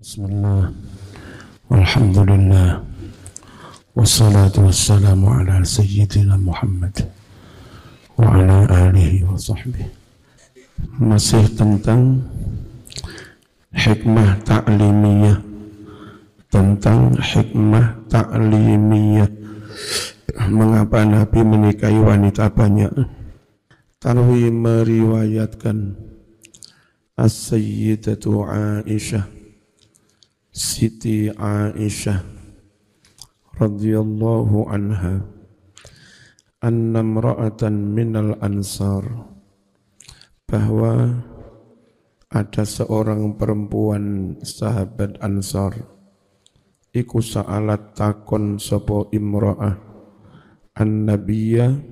Bismillah, walhamdulillah, wassalatu wassalamu ala sayyidina Muhammad wa ala alihi wa sahbihi. Masih tentang hikmah ta'limiyah, mengapa Nabi menikahi wanita banyak. Tarwi meriwayatkan As-Sayyidatu Aisyah, Siti Aisyah radhiyallahu anha, anna imra'atan minal ansar, bahwa ada seorang perempuan sahabat Ansar iku sa'alat takon sapa imra'ah an-nabiyya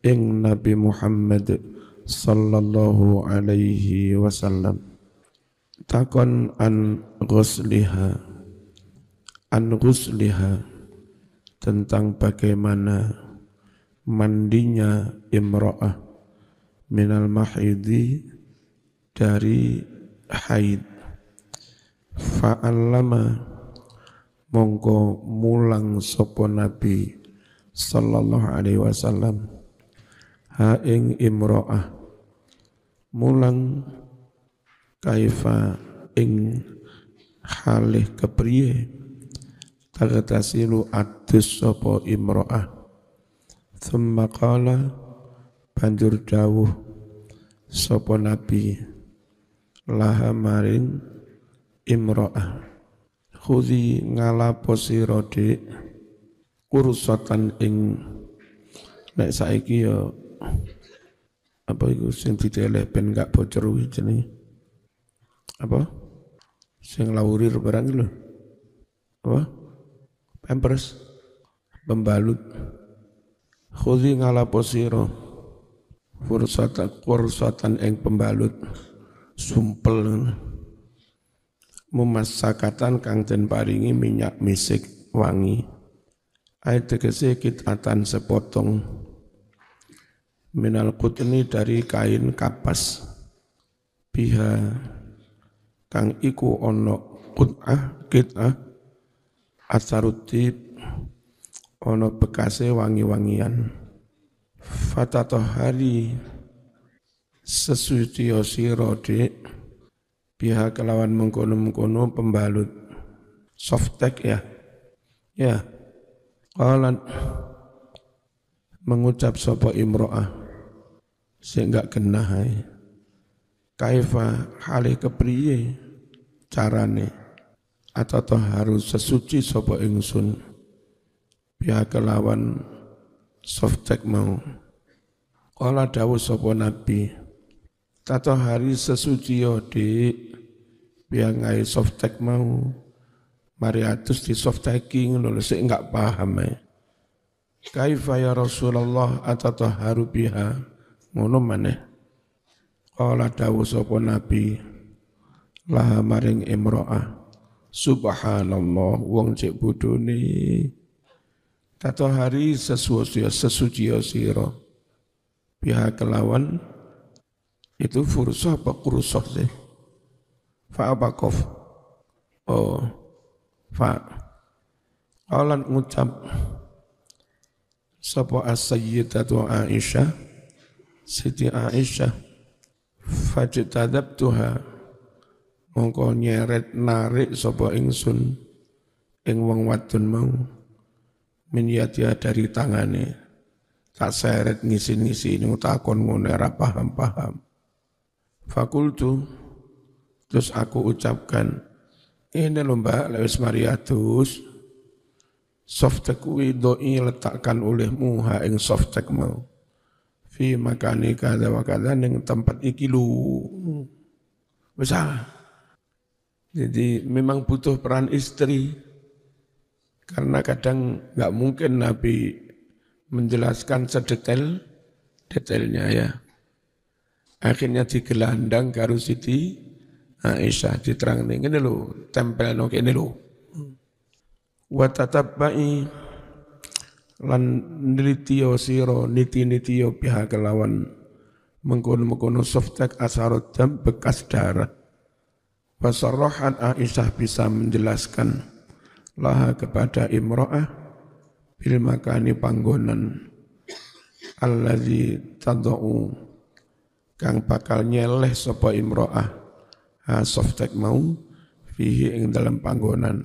ing Nabi Muhammad sallallahu alaihi wasallam, takon an ghusliha tentang bagaimana mandinya imra'ah minal mahidi dari haid. Fa'allama mongko mulang sapa Nabi sallallahu alaihi wasallam ha ing imra'ah, mulang kaifa ing halih kepriye tagatasilu adus sapa imra'ah. Thumma qala, banjur dawuh sapa Nabi laha maring imra'ah, khudhi ngalapo sira dik kursatan ing, nek saiki ya apa iku sing diteleh ben gak bocor jenenge apa sing laurir barang lho, apa pampers pembalut. Khudhi ngalapo sira kursatan ing pembalut sumpel, mumassakatan kang den paringi minyak misik wangi. Ayat tegese kitatan sepotong minal qutni dari kain kapas, biha kang iku ono kitah asarutib ono bekase wangi-wangian. Fatatohari sesuci sira dik biha kelawan mengkono-mengkono pembalut softtek ya qalat mengucap sapa imro'ah sing gak genah ae, kaifa hale kepriye carane atau harus sesuci sapa ingsun biha kelawan softtek mau. Qala dawuh sapa Nabi, tato hari sesuci yo dik biar ngai softtek mau, mari atus di softeking lho sik enggak paham ae. Kaifa ya Rasulullah atataharu biha, ngono maneh. Qala dawuh sapa Nabi laha maring imro'ah, subhanallah wong cek bodhone, tato hari sesuci sira biha kelawan itu fursah apa kursah sih? Fa apa kof? Oh, fa. Qalan ngucap sapa as-sayyidatu Aisyah, Siti Aisyah, fajtadabtuha mongko nyeret narik sapa ingsun ing wong wadon mau, min yadiha dari tangane, tak seret ngisi-ngisi ini takon ngono ora paham-paham. Fakultu, terus aku ucapkan, ini lho mbak, lewis mariatus, softek widoi letakkan olehmu ha ing softek mau, fi makani kada wa kada ning tempat iki lu. Besar. Jadi memang butuh peran istri, karena kadang nggak mungkin Nabi menjelaskan sedetailnya ya. Akhirnya digelandang karo Siti Aisyah diterang nih, ini lho, tempel no kene lho. Wa tatabbai lan nilitiyo siro niti-nitiyo pihak kelawan mengkono-mengkono softek asarot jam bekas darah. Fasarrahat Aisyah bisa menjelaskan laha kepada imra'ah bil makani panggonan allazi tadau kang bakal nyeleh sapa imra'ah ha softek mau fihi ing dalam panggonan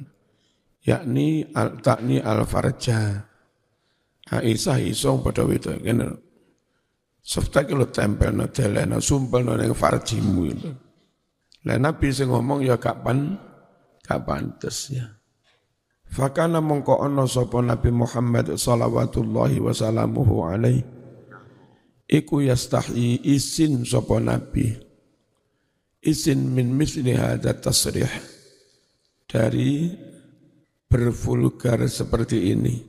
yakni takni al farja. Aisyah iso padha wedo ngene softek lu tempel no delena sumpel no ning farjimu itu. Lah Nabi sing ngomong ya gak pantes ya. Fakana mongko ana sapa Nabi Muhammad salawatullahi wa salamuhu alaihi iku yastahi isin sapa Nabi isin min misli hadza tasrih dari bervulgar seperti ini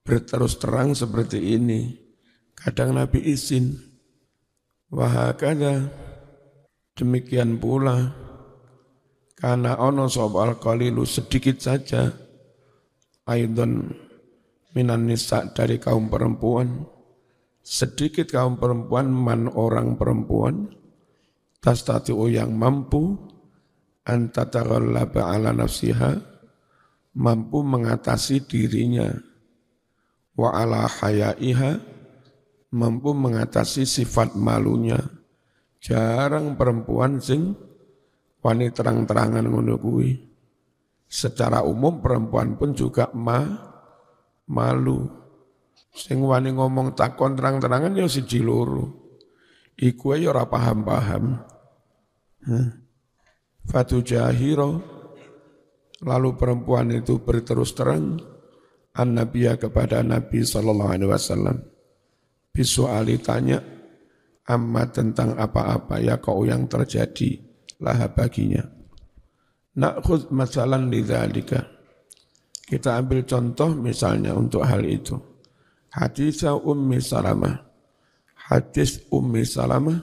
berterus terang seperti ini kadang Nabi izin wahakada demikian pula karena ono sobal qalilu sedikit saja aidon minan nisa dari kaum perempuan sedikit kaum perempuan man orang perempuan tastati'u yang mampu antataghallaba ala nafsiha mampu mengatasi dirinya wa ala hayaiha mampu mengatasi sifat malunya. Jarang perempuan sing wani terang-terangan ngono kuwi. Secara umum perempuan pun juga malu. Sing wani ngomong takon terang-terangan ya siji loro. Iku ya ora paham-paham. Fatu jahiro lalu perempuan itu berterus terang an-nabiyya kepada Nabi sallallahu alaihi wasallam. Bisuali tanya amma tentang apa-apa ya kau yang terjadi lah baginya. Na'khudz masalan lidzalika. Kita ambil contoh misalnya untuk hal itu. Hadis Ummi Salamah. Hadis Ummi Salamah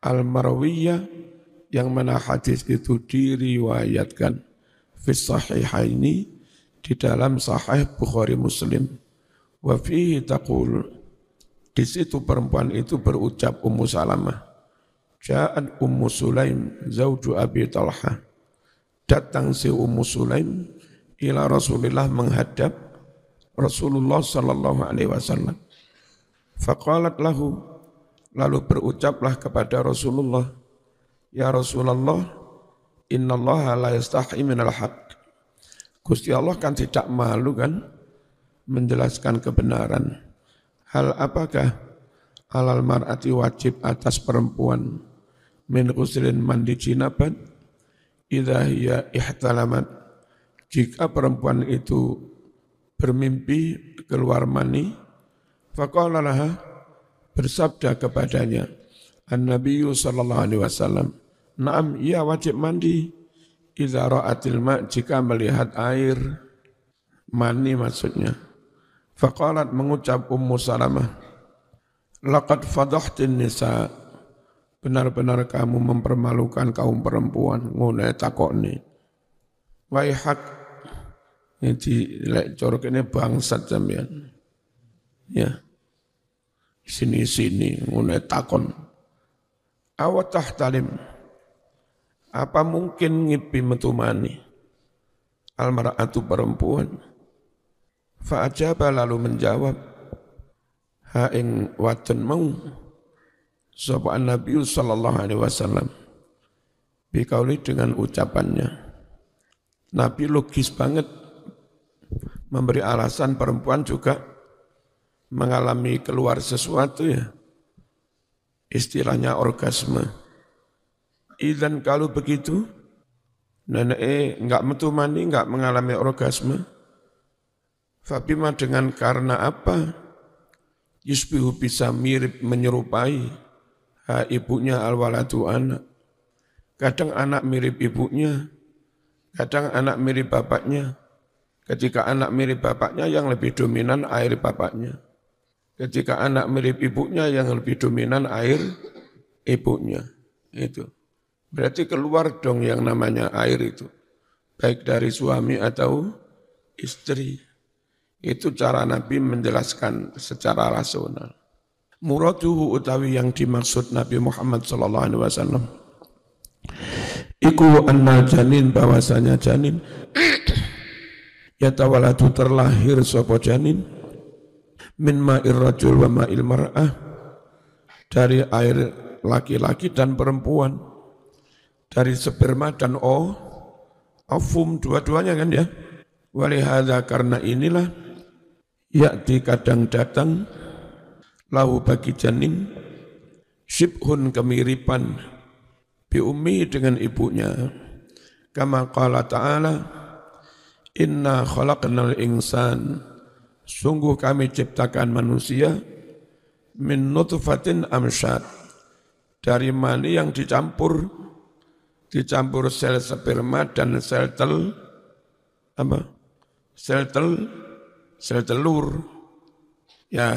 al-Marwiyah yang mana hadis itu diriwayatkan fi sahihaini di dalam sahih Bukhari Muslim. Wa fihi taqul di situ perempuan itu berucap Ummu Salamah. Ja'at Ummu Sulaim zauju Abi Talha. Datang si Ummu Sulaim ila Rasulillah menghadap Rasulullah sallallahu alaihi wasallam. Faqalat lahu lalu berucaplah kepada Rasulullah, ya Rasulullah, innallaha la yastahi minal haqq. Gusti Allah kan tidak malu kan menjelaskan kebenaran. Hal apakah alal mar'ati wajib atas perempuan min ghusrin mandi jinabat idza hiya ihtalamat jika perempuan itu bermimpi keluar mani faqala laha bersabda kepadanya an-nabiyyu sallallahu alaihi wasallam na'am iya wajib mandi idza ra'atil ma' jika melihat air mani maksudnya. Faqalat mengucap Ummu Salamah, laqad fadahtin nisa, benar-benar kamu mempermalukan kaum perempuan, ngono takokne. Waihak, ini lek corok ini bangsat sampean. Ya. Sini-sini ngono takon. Awat tahtalim. Apa mungkin ngipi metumani? Almar'atu perempuan. Fa'ajaba lalu menjawab ha ing wadon mau sapa Nabi sallallahu alaihi wasallam bikauli dengan ucapannya. Nabi logis banget memberi alasan perempuan juga mengalami keluar sesuatu ya. Istilahnya orgasme. Idzan kalau begitu nenek enggak metu mani enggak mengalami orgasme. Fabima dengan karena apa? Yusbihu bisa mirip menyerupai ibunya al-waladu anak. Kadang anak mirip ibunya, kadang anak mirip bapaknya. Ketika anak mirip bapaknya yang lebih dominan air bapaknya. Ketika anak mirip ibunya yang lebih dominan air ibunya. Itu. Berarti keluar dong yang namanya air itu. Baik dari suami atau istri. Itu cara Nabi menjelaskan secara rasional. Muraduhu utawi yang dimaksud Nabi Muhammad sallallahu alaihi wasallam Iku annal janin bahwasanya janin yatawaladu terlahir sapa janin min ma'ir rajul wa ma'il mar'ah dari air laki-laki dan perempuan, dari sperma dan ovum dua-duanya kan ya. Walihada karena inilah yakti kadang datang lahu bagi janin syibhun kemiripan bi ummi dengan ibunya. Kama qala ta'ala inna khalaqnal insan, sungguh kami ciptakan manusia min nutfatin amsyad, dari mani yang dicampur sel sperma dan sel telur ya,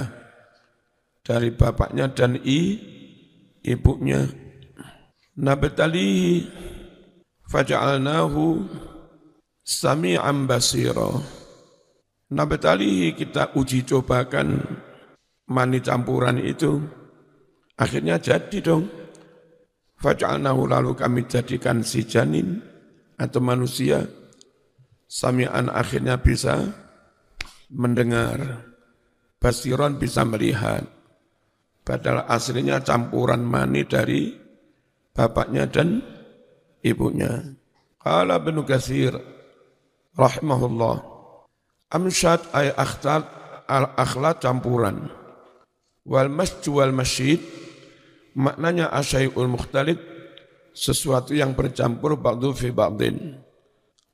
dari bapaknya dan ibunya. Nabtalihi faja'alnahu sami'an basira. Nabtalihi kita uji cobakan mani campuran itu, akhirnya jadi dong. Faja'alnahu lalu kami jadikan si janin atau manusia sami'an akhirnya bisa mendengar, basiron bisa melihat. Padahal aslinya campuran mani dari bapaknya dan ibunya. Qala Ibnu Katsir rahimahullah, amsyad ay akhtat al-akhlat campuran, wal masju wal masyid maknanya asyai'ul mukhtalid sesuatu yang bercampur ba'du fi ba'din.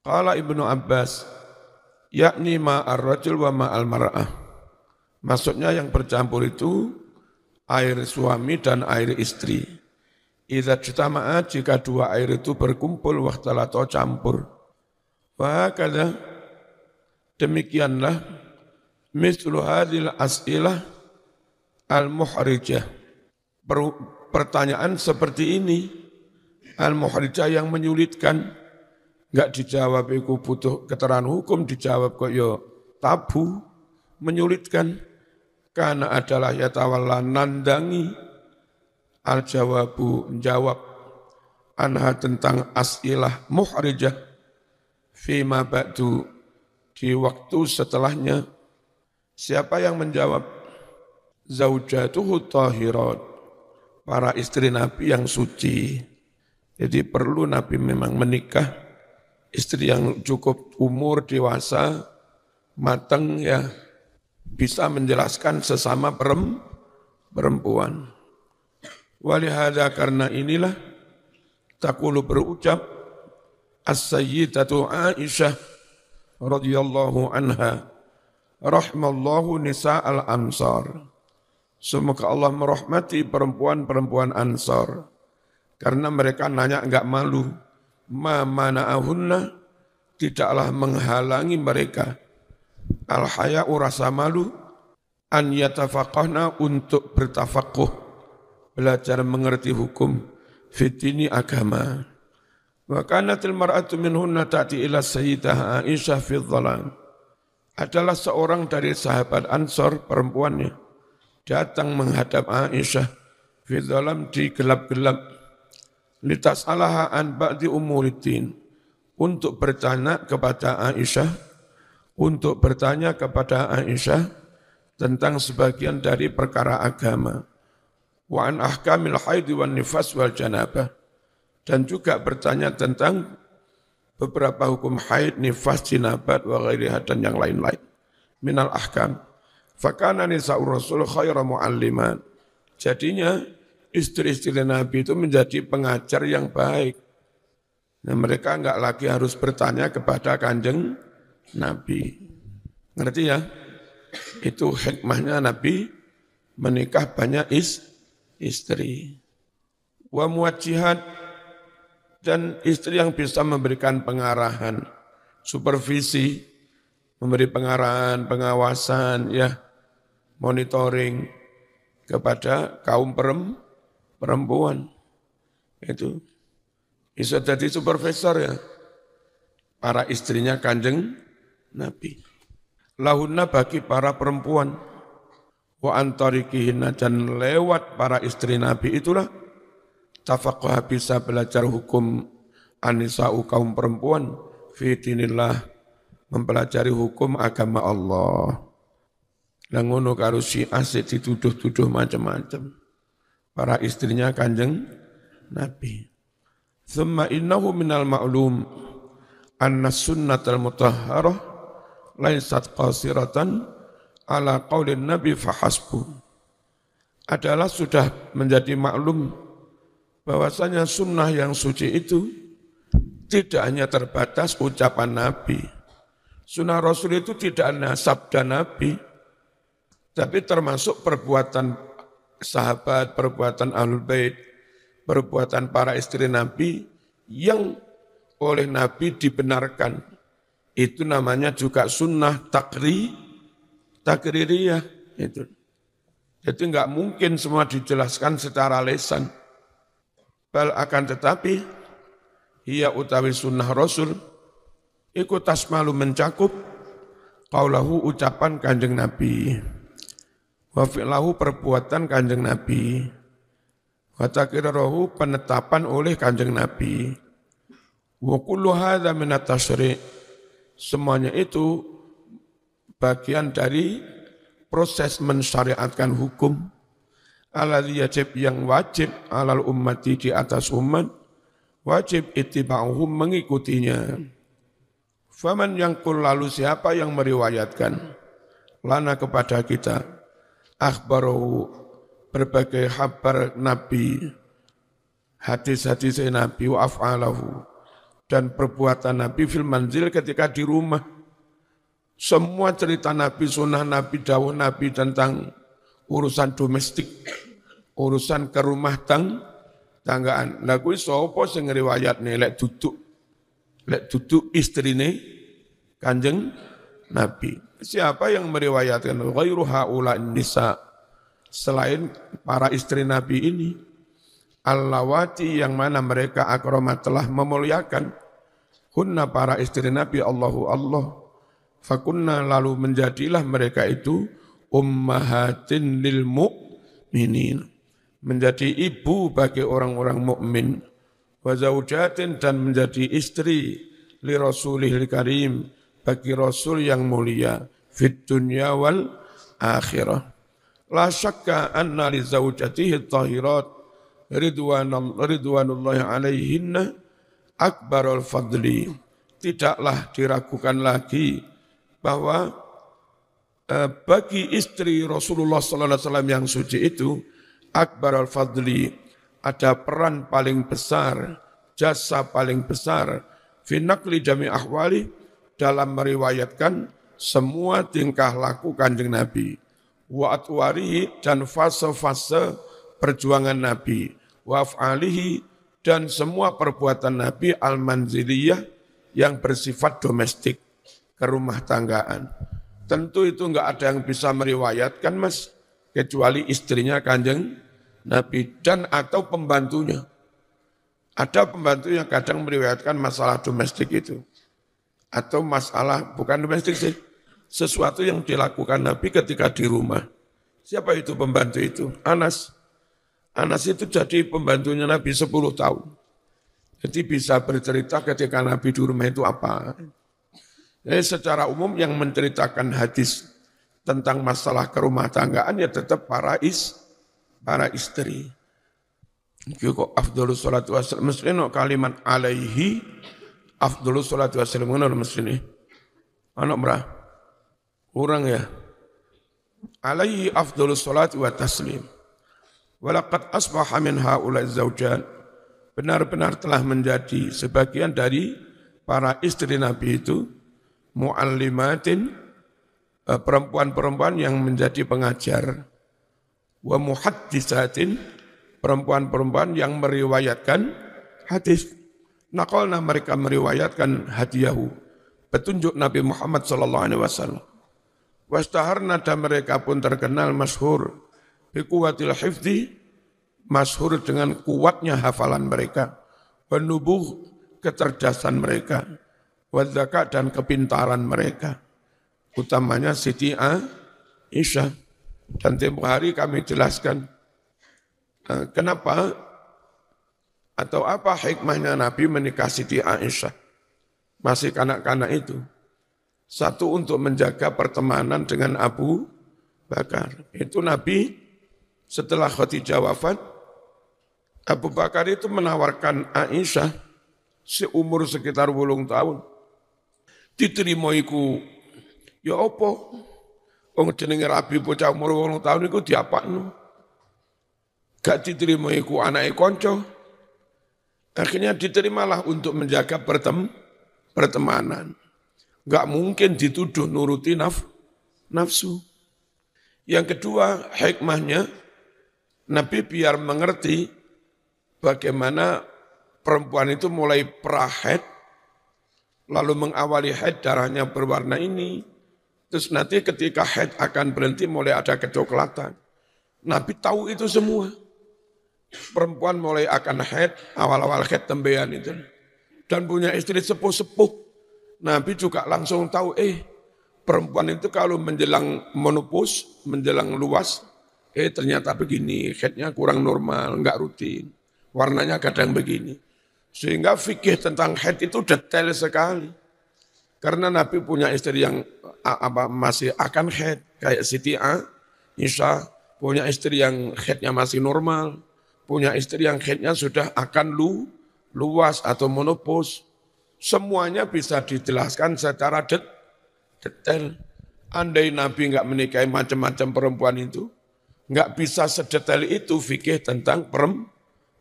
Qala Ibnu Abbas yakni ma'ar rajul wa ma'al mar'ah, maksudnya yang bercampur itu air suami dan air istri. Idza ijtama'a jika dua air itu berkumpul wakhtalata campur. Wa hakadha demikianlah mislu hadhil as'ilah al-muhrijah, pertanyaan seperti ini al-muhrijah yang menyulitkan, enggak dijawab iku butuh keterangan hukum, dijawab kok yo tabu, menyulitkan. Karena adalah yatawalla nandangi al-jawabu menjawab anha tentang as'ilah muhrijah fima ba'du di waktu setelahnya. Siapa yang menjawab? Zaujatuhu tahirat, para istri Nabi yang suci. Jadi perlu Nabi memang menikah istri yang cukup umur dewasa, matang ya, bisa menjelaskan sesama perempuan. Walihada karena inilah taqulu berucap as-sayyidatu Aisyah radhiyallahu anha rahmallahu nisa al-ansar. Semoga Allah merahmati perempuan-perempuan Ansar, karena mereka nanya enggak malu. Ma mana'ahunna, tidaklah menghalangi mereka al-haya'u rasa malu an yatafaqahna untuk bertafakuh, belajar mengerti hukum fitini agama. Wa kanatil mar'atu minhunna ta'ti ila sayyidah Aisyah fi dhalam. Adalah seorang dari sahabat Ansar perempuannya datang menghadap Aisyah fi dhalam di gelap-gelap, litas'alaha an ba'di umuriddin, untuk bertanya kepada Aisyah tentang sebagian dari perkara agama. Wa an ahkamil haid wan nifas wal janabah, dan juga bertanya tentang beberapa hukum haid, nifas, jinabat wa ghairiha dan yang lain-lain minal ahkam. Fakana nisa'ur rasul khaira mu'alliman, jadinya istri-istri Nabi itu menjadi pengajar yang baik. Nah, mereka enggak lagi harus bertanya kepada Kanjeng Nabi. Ngerti ya? Itu hikmahnya Nabi menikah banyak istri. Wa muwajjihat, dan istri yang bisa memberikan pengarahan, supervisi, memberi pengarahan, pengawasan, ya, monitoring kepada kaum perempuan. Itu bisa jadi supervisor ya, para istrinya Kanjeng Nabi. Lahunna bagi para perempuan, wa antarikihinna, dan lewat para istri Nabi itulah tafaqquha bisa belajar hukum Anisa'u kaum perempuan fi dinillah mempelajari hukum agama Allah. Lah ngono karo Syiah dituduh-tuduh macam-macam. Para istrinya Kanjeng Nabi. Tsumma innahu minal ma'lum anna sunnatal mutahharah laisat qasiratan ala qaulin Nabi fahasbu. Adalah sudah menjadi maklum bahwasanya sunnah yang suci itu tidak hanya terbatas ucapan Nabi. Sunnah Rasul itu tidak hanya sabda Nabi, tapi termasuk perbuatan sahabat, perbuatan ahlul bait, perbuatan para istri Nabi yang oleh Nabi dibenarkan. Itu namanya juga sunnah takririyah. Itu. Jadi enggak mungkin semua dijelaskan secara lisan. Bal akan tetapi, ia utawi sunnah Rasul, ikut tasmalu mencakup, qaulahu ucapan Kanjeng Nabi. Wa fi'lahu perbuatan Kanjeng Nabi. Wa takrirahu penetapan oleh Kanjeng Nabi. Wa kullu hadza min at-tasyri'. Semuanya itu bagian dari proses mensyariatkan hukum. Alladzi yajib yang wajib alal ummati di atas umat, wajib ittiba'uhum mengikutinya. Faman yangkul lalu siapa yang meriwayatkan lana kepada kita akhbaru berbagai kabar Nabi, hadis-hadis Nabi wa af'alahu dan perbuatan Nabi fil manzil ketika di rumah. Semua cerita Nabi, sunnah Nabi, dawuh Nabi tentang urusan domestik, urusan ke rumah tanggaan. Lah kuwi sapa sing ngriwayatne lek duduk istrine Kanjeng Nabi. Siapa yang meriwayatkan ghairu haula nisa selain para istri Nabi ini allawati yang mana mereka akramat telah memuliakan hunna para istri Nabi Allahu Allah fakunna lalu menjadilah mereka itu ummahatin lil mu'minin menjadi ibu bagi orang-orang mukmin wa zaujatin dan menjadi istri li rasulihil karim bagi Rasul yang mulia fit dunya wal akhirah. La syakka anna li zaujatihi tahirat ridwanullahi alaihinna akbarul fadli. Tidaklah diragukan lagi bahwa bagi istri Rasulullah sallallahu alaihi wasallam yang suci itu akbarul fadli ada peran paling besar, jasa paling besar fi naqli jami' ahwali dalam meriwayatkan semua tingkah laku Kanjeng Nabi, wa atwarihi dan fase-fase perjuangan Nabi, wa af'alihi dan semua perbuatan Nabi al-manziliyah yang bersifat domestik, ke rumah tanggaan. Tentu itu enggak ada yang bisa meriwayatkan Mas, kecuali istrinya Kanjeng Nabi dan atau pembantunya. Ada pembantu yang kadang meriwayatkan masalah domestik itu. Atau masalah, bukan domestik sih, sesuatu yang dilakukan Nabi ketika di rumah. Siapa itu pembantu itu? Anas. Anas itu jadi pembantunya Nabi 10 tahun. Jadi bisa bercerita ketika Nabi di rumah itu apa. Jadi secara umum yang menceritakan hadis tentang masalah kerumah tanggaan ya tetap para istri. Itu kok afdhalus sholatu wassalam, mesti kalimat alaihi afdhalus sholatu wassalam ngono mesti. Anak merah. Kurang ya. Alaihi afdhalus sholatu wa taslim. Walaqad asbaha min haula'i zaujat. Benar-benar telah menjadi sebagian dari para istri Nabi itu muallimatin, perempuan-perempuan yang menjadi pengajar, wa muhaddisatin, perempuan-perempuan yang meriwayatkan hadis. Naqalna mereka meriwayatkan hadiyahu, petunjuk Nabi Muhammad SAW. Wastaharna dan mereka pun terkenal masyhur bi quwwatil hifdzi, masyhur dengan kuatnya hafalan mereka, wa nubuh, kecerdasan mereka, wa zakat dan kepintaran mereka. Utamanya Siti Aisyah. Dan tempoh hari kami jelaskan kenapa Atau apa hikmahnya Nabi menikah Siti Aisyah? Masih kanak-kanak itu. Satu, untuk menjaga pertemanan dengan Abu Bakar. Itu Nabi setelah Khadijah wafat, Abu Bakar itu menawarkan Aisyah seumur sekitar 8 tahun. Diterima iku, ya apa? Wong jenenge Rabi bocah umur 8 tahun iku diapakno. Gak diterima iku anake kanca. Akhirnya diterimalah untuk menjaga pertemanan. Gak mungkin dituduh nuruti nafsu. Yang kedua, hikmahnya Nabi biar mengerti bagaimana perempuan itu mulai prahaid, lalu mengawali haid darahnya berwarna ini, terus nanti ketika haid akan berhenti mulai ada kecoklatan. Nabi tahu itu semua. Perempuan mulai akan haid, awal-awal haid tembean itu. Dan punya istri sepuh-sepuh. Nabi juga langsung tahu, perempuan itu kalau menjelang menopause, menjelang luas, ternyata begini, haidnya kurang normal, enggak rutin. Warnanya kadang begini. Sehingga fikih tentang haid itu detail sekali. Karena Nabi punya istri yang masih akan haid, kayak Siti Aisyah, punya istri yang haidnya masih normal, punya istri yang haidnya sudah akan luas atau menopause. Semuanya bisa dijelaskan secara detail. Andai Nabi enggak menikahi macam-macam perempuan itu, enggak bisa sedetail itu fikih tentang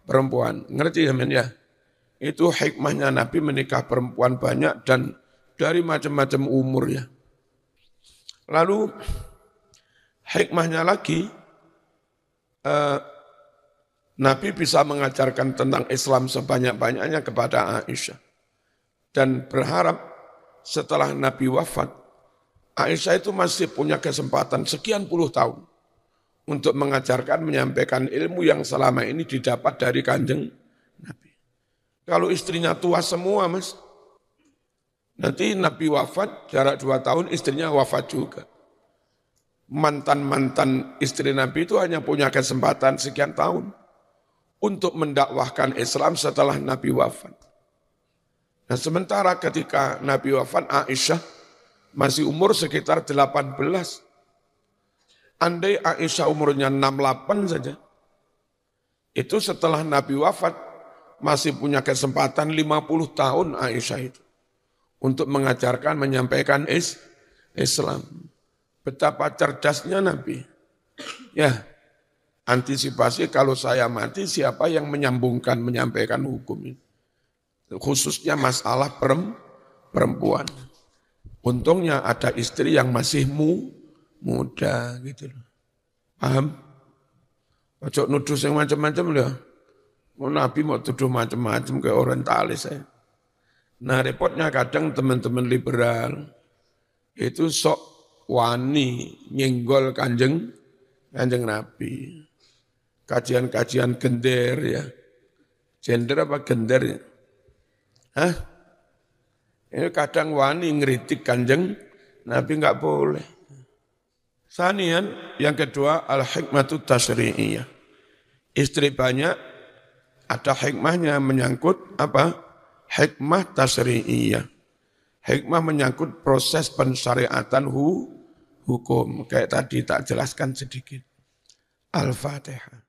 perempuan. Ngerti ya? Itu hikmahnya Nabi menikah perempuan banyak dan dari macam-macam umur ya. Lalu hikmahnya lagi, Nabi bisa mengajarkan tentang Islam sebanyak-banyaknya kepada Aisyah. Dan berharap setelah Nabi wafat, Aisyah itu masih punya kesempatan sekian puluh tahun untuk mengajarkan, menyampaikan ilmu yang selama ini didapat dari Kanjeng Nabi. Kalau istrinya tua semua, Mas, nanti Nabi wafat, jarak 2 tahun istrinya wafat juga. Mantan-mantan istri Nabi itu hanya punya kesempatan sekian tahun untuk mendakwahkan Islam setelah Nabi wafat. Nah, sementara ketika Nabi wafat, Aisyah masih umur sekitar 18. Andai Aisyah umurnya 68 saja, itu setelah Nabi wafat masih punya kesempatan 50 tahun Aisyah itu untuk mengajarkan, menyampaikan Islam. Betapa cerdasnya Nabi. Ya, antisipasi kalau saya mati siapa yang menyambungkan, menyampaikan hukum ini. Khususnya masalah perempuan. Untungnya ada istri yang masih muda gitu loh. Paham? Ojo nuduh yang macam-macam loh. Nabi mau tuduh macam-macam ke orientalis saya. Nah, repotnya kadang teman-teman liberal itu sok wani nyenggol kanjeng Nabi. Kajian-kajian gender ya. Gender apa gender ya? Ini kadang wani ngeritik kanjeng Nabi enggak boleh. Sanian, yang kedua, al-hikmatu tasyri'iyah. Istri banyak, ada hikmahnya menyangkut apa? Hikmah tasyri'iyah. Hikmah menyangkut proses pensyariatan hukum. Kayak tadi tak jelaskan sedikit. Al-Fatihah.